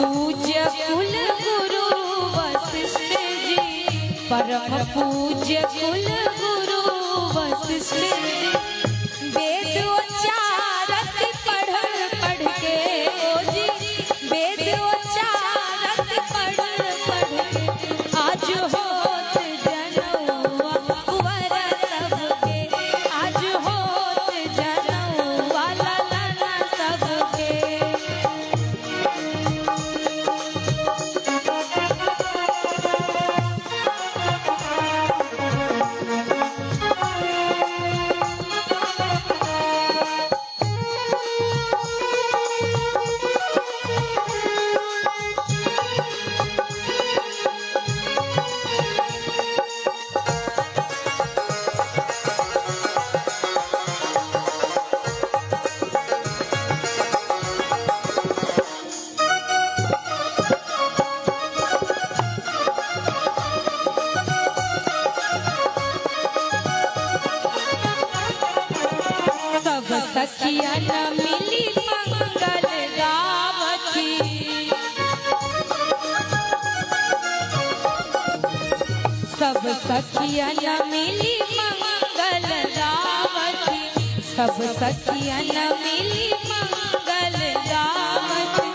पूज्य कुल गुरु वशिष्ठ जी, परम पूज्य कुल गुरु वशिष्ठ जी। वेद उच्चारत पढ़ पढ़ के ओ जी, वेद उच्चारत पढ़ पढ़ के आज होत जनौआ कुंवर सबके, आज होत जनौआ ललना सबके। सखिया न मिली मंगल गावथी, सब सखिया न मिली मंगल गावथी, सब सखिया न मिली मंगल गावथी।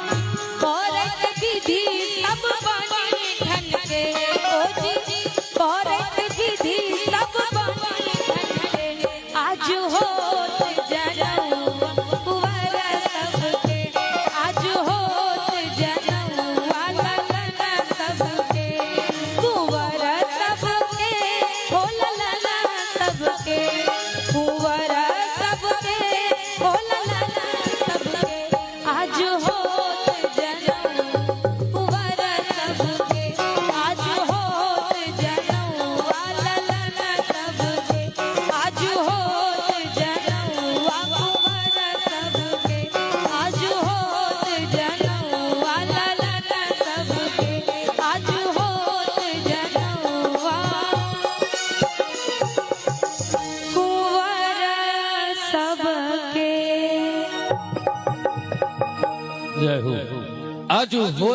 पौरत विधि सब बनी ठन के ओ जी, पौरत विधि सब बनी ठन के आज हो जय हो। आज हो